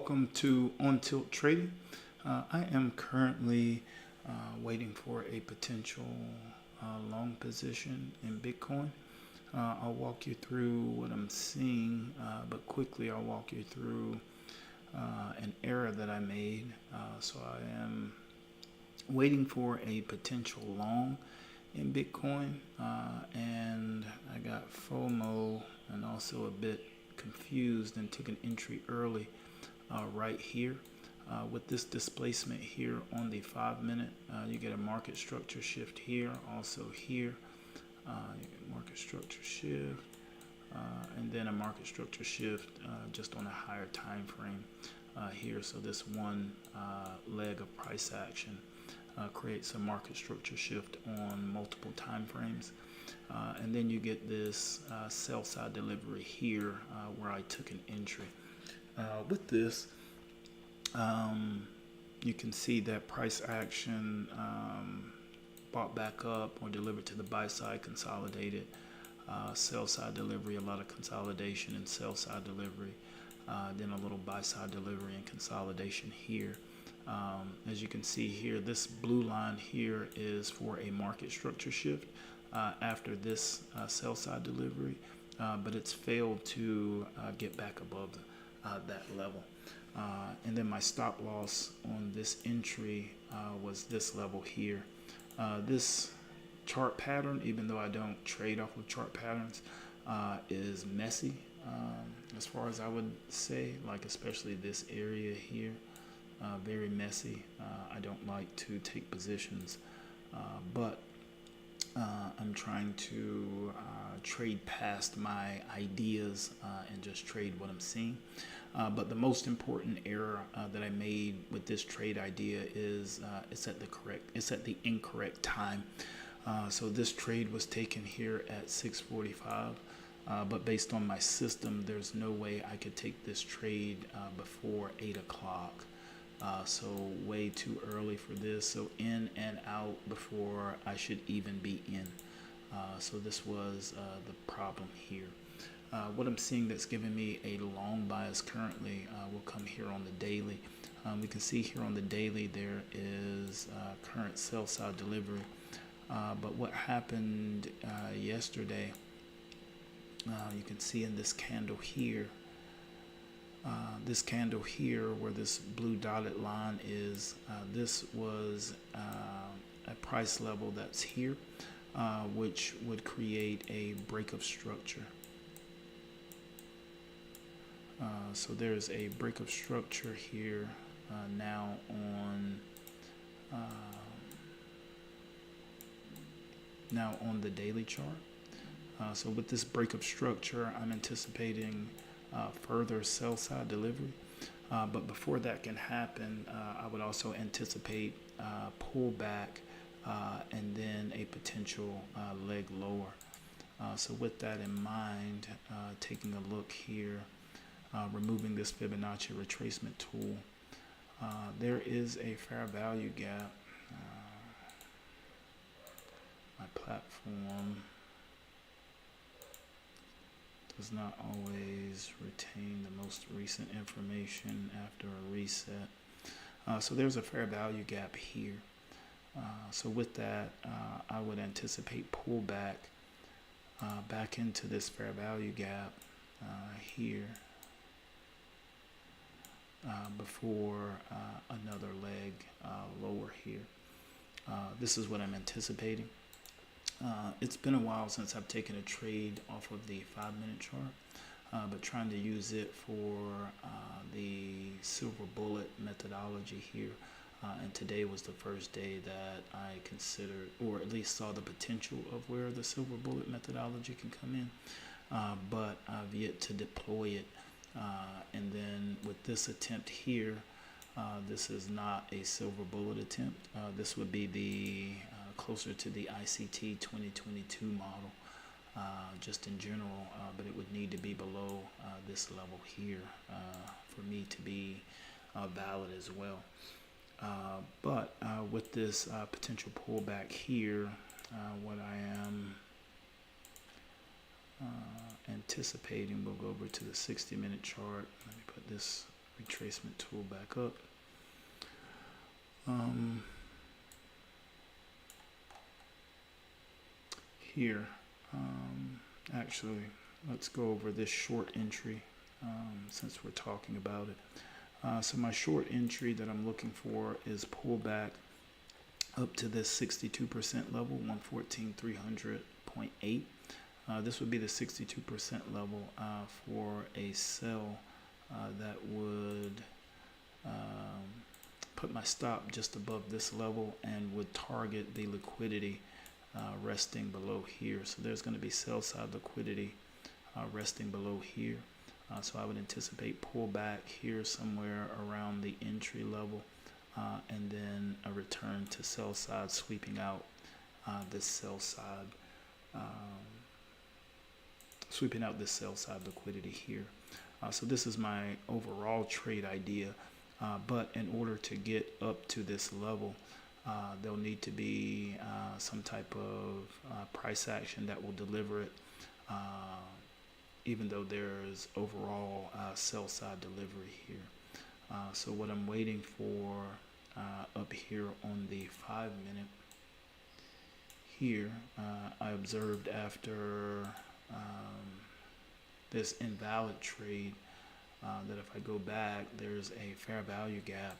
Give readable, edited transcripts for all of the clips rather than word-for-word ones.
Welcome to On Tilt Trading. I am currently waiting for a potential long position in Bitcoin. I'll walk you through what I'm seeing, but quickly I'll walk you through an error that I made. So I am waiting for a potential long in Bitcoin, and I got FOMO and also a bit confused and took an entry early right here. With this displacement here on the 5-minute, you get a market structure shift here, also here. You get market structure shift, and then a market structure shift just on a higher time frame here. So this one leg of price action creates a market structure shift on multiple time frames. And then you get this sell side delivery here where I took an entry. With this, you can see that price action bought back up or delivered to the buy side, consolidated. Sell side delivery, a lot of consolidation and sell side delivery. Then a little buy side delivery and consolidation here. As you can see here, this blue line here is for a market structure shift after this sell side delivery, but it's failed to get back above that level. And then my stop loss on this entry was this level here. This chart pattern, even though I don't trade off of chart patterns, is messy as far as I would say, like especially this area here. Very messy. I don't like to take positions, but I'm trying to trade past my ideas and just trade what I'm seeing. But the most important error that I made with this trade idea is it's at the incorrect time. So this trade was taken here at 6:45. But based on my system, there's no way I could take this trade before 8 o'clock. So way too early for this. So in and out before I should even be in. So this was the problem here. What I'm seeing that's giving me a long bias currently will come here on the daily. We can see here on the daily there is current sell side delivery. But what happened yesterday, you can see in this candle here, where this blue dotted line is, this was a price level that's here, which would create a break of structure. So there's a break of structure here now on the daily chart. So with this break of structure, I'm anticipating further sell side delivery. But before that can happen, I would also anticipate pullback and then a potential leg lower. So with that in mind, taking a look here, removing this Fibonacci retracement tool, there is a fair value gap. My platform does not always retain the most recent information after a reset. So there's a fair value gap here. So with that, I would anticipate pullback back into this fair value gap here before another leg lower here. This is what I'm anticipating. It's been a while since I've taken a trade off of the 5-minute chart, but trying to use it for the silver bullet methodology here. And today was the first day that I considered, or at least saw the potential of where the silver bullet methodology can come in, but I've yet to deploy it. And then with this attempt here, this is not a silver bullet attempt. This would be the closer to the ICT 2022 model, just in general, but it would need to be below this level here for me to be valid as well. But with this potential pullback here, what I am anticipating, we'll go over to the 60-minute chart. Let me put this retracement tool back up. Here, actually, let's go over this short entry since we're talking about it. So my short entry that I'm looking for is pullback up to this 62% level, 114,300.8. This would be the 62% level for a sell that would put my stop just above this level and would target the liquidity resting below here. So there's going to be sell side liquidity resting below here. So I would anticipate pullback here somewhere around the entry level, and then a return to sell side, sweeping out this sell side, liquidity here. So this is my overall trade idea, but in order to get up to this level, there'll need to be some type of price action that will deliver it, even though there's overall sell side delivery here. So what I'm waiting for up here on the 5 minute here, I observed after this invalid trade that if I go back, there's a fair value gap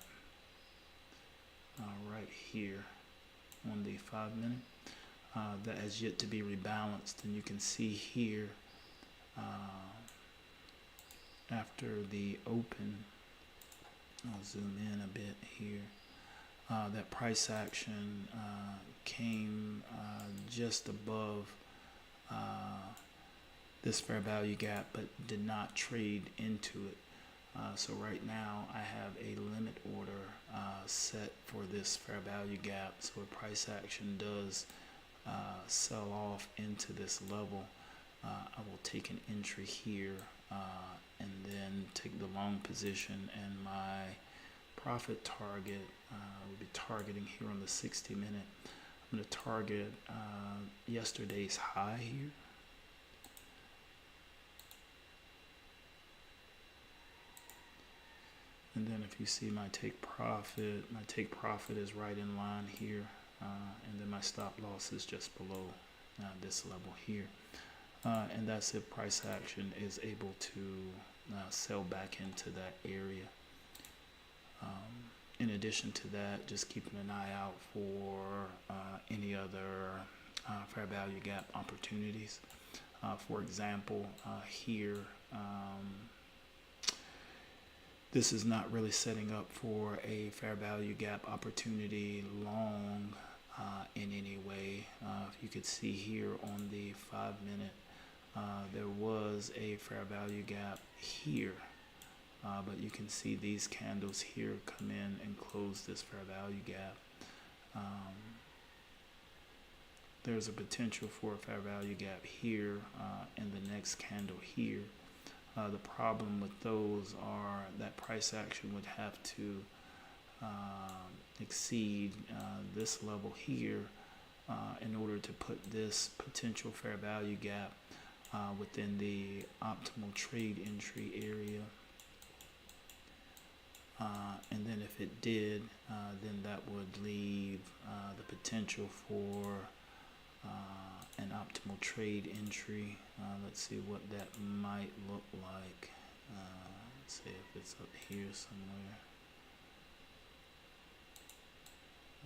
right here on the 5 minute that has yet to be rebalanced, and you can see here after the open, I'll zoom in a bit here, that price action came just above this fair value gap, but did not trade into it. So right now I have a limit order set for this fair value gap. So if price action does sell off into this level, I will take an entry here and then take the long position, and my profit target will be targeting here on the 60 minute. I'm going to target yesterday's high here. And then if you see my take profit is right in line here, and then my stop loss is just below this level here. And that's if price action is able to sell back into that area. In addition to that, just keeping an eye out for any other fair value gap opportunities. For example, here, this is not really setting up for a fair value gap opportunity long in any way. If you could see here on the 5 minute, there was a fair value gap here, but you can see these candles here come in and close this fair value gap. There's a potential for a fair value gap here and the next candle here. The problem with those are that price action would have to exceed this level here in order to put this potential fair value gap within the optimal trade entry area. And then if it did, then that would leave the potential for an optimal trade entry. Let's see what that might look like. Let's see if it's up here somewhere.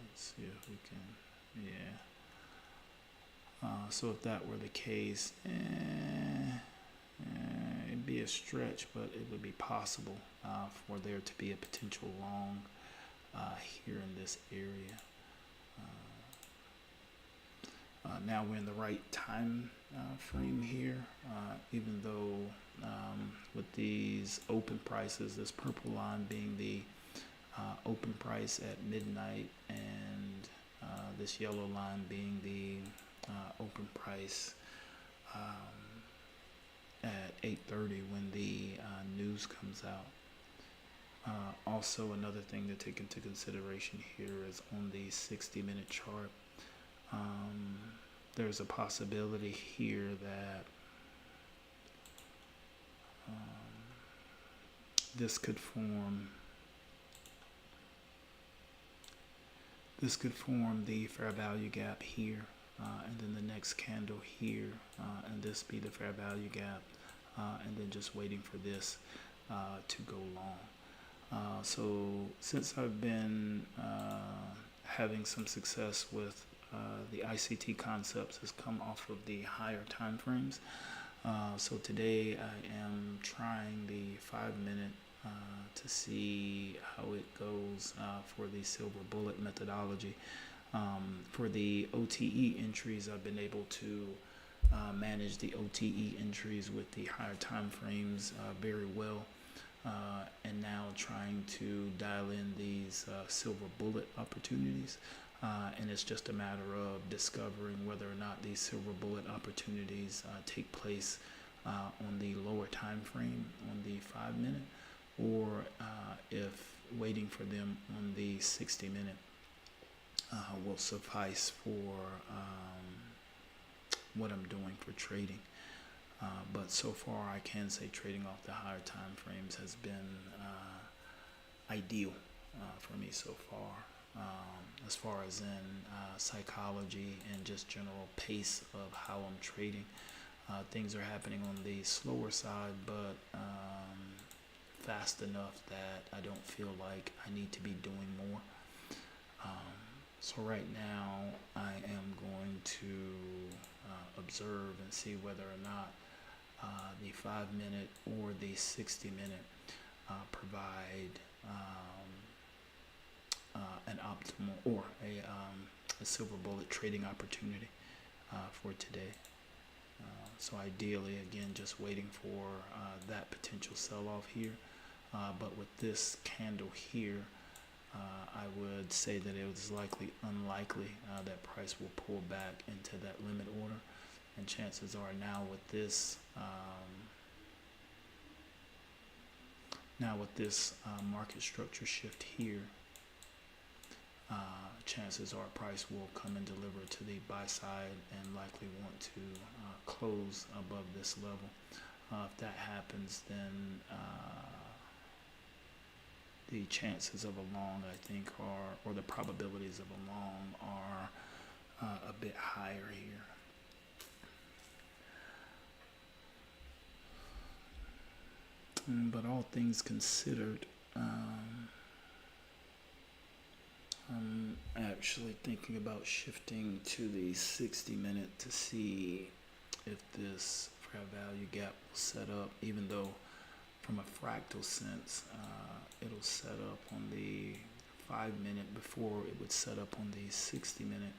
Let's see if we can, yeah. So if that were the case, it'd be a stretch, but it would be possible for there to be a potential long here in this area. Now we're in the right time frame here, even though with these open prices, this purple line being the open price at midnight, and this yellow line being the open price at 8:30 when the news comes out. Also, another thing to take into consideration here is on the 60-minute chart. There's a possibility here that this could form the fair value gap here, and then the next candle here, and this be the fair value gap, and then just waiting for this to go long. So since I've been having some success with the ICT concepts, has come off of the higher time frames. So today I am trying the 5-minute to see how it goes for the silver bullet methodology. For the OTE entries, I've been able to manage the OTE entries with the higher time frames very well, and now trying to dial in these silver bullet opportunities, and it's just a matter of discovering whether or not these silver bullet opportunities take place on the lower time frame on the 5-minute, or if waiting for them on the 60-minute will suffice for what I'm doing for trading. But so far I can say trading off the higher time frames has been ideal for me so far, as far as in psychology and just general pace of how I'm trading. Things are happening on the slower side, but fast enough that I don't feel like I need to be doing more. So right now I am going to observe and see whether or not the 5-minute or the 60-minute provide an optimal or a silver bullet trading opportunity for today. So ideally, again, just waiting for that potential sell-off here. But with this candle here, I would say that it is unlikely that price will pull back into that limit order. And chances are now with this market structure shift here, chances are price will come and deliver to the buy side and likely want to close above this level. If that happens, then the chances of a long, I think, or the probabilities of a long are a bit higher here. But all things considered, I'm actually thinking about shifting to the 60-minute to see if this fair value gap will set up, even though from a fractal sense, it'll set up on the 5-minute before it would set up on the 60-minute.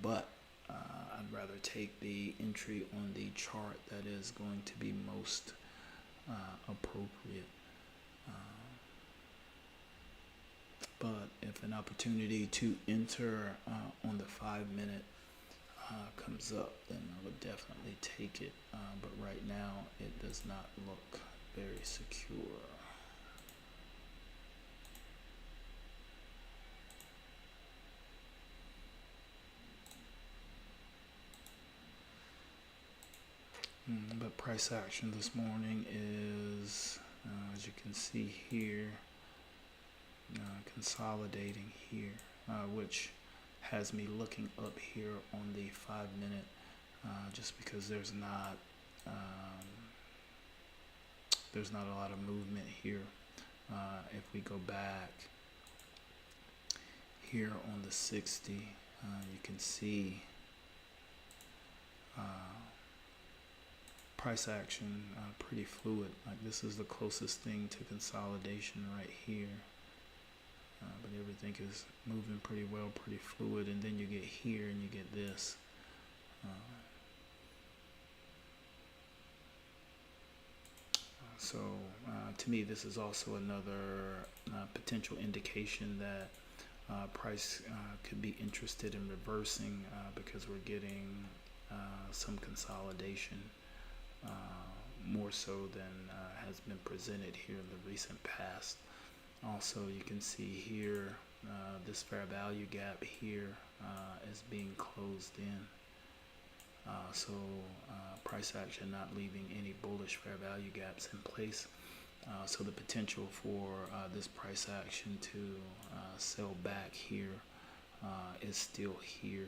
But I'd rather take the entry on the chart that is going to be most appropriate. But if an opportunity to enter on the 5-minute comes up, then I would definitely take it. But right now, it does not look very secure. But price action this morning is, as you can see here, consolidating here, which has me looking up here on the 5-minute, just because there's not a lot of movement here. If we go back here on the 60, you can see price action pretty fluid. Like this is the closest thing to consolidation right here. But everything is moving pretty well, pretty fluid, and then you get here and you get this. So to me, this is also another potential indication that price could be interested in reversing because we're getting some consolidation, more so than has been presented here in the recent past. Also, you can see here this fair value gap here is being closed in. So price action not leaving any bullish fair value gaps in place. So the potential for this price action to sell back here is still here.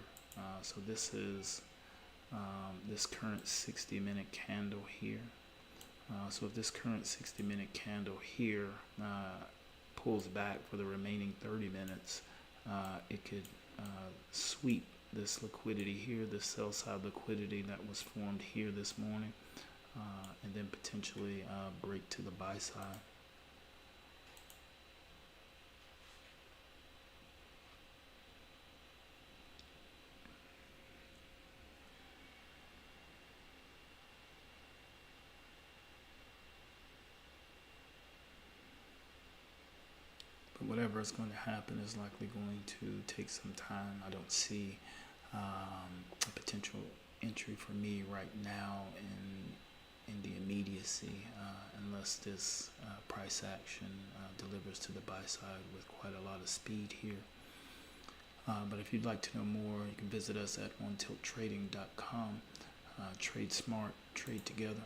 So this is this current 60-minute candle here. So if this current 60-minute candle here pulls back for the remaining 30 minutes, it could sweep this liquidity here, this sell side liquidity that was formed here this morning, and then potentially break to the buy side. But whatever is going to happen is likely going to take some time. I don't see a potential entry for me right now in the immediacy, unless this price action delivers to the buy side with quite a lot of speed here. But if you'd like to know more, you can visit us at OneTiltTrading.com. Trade smart, trade together.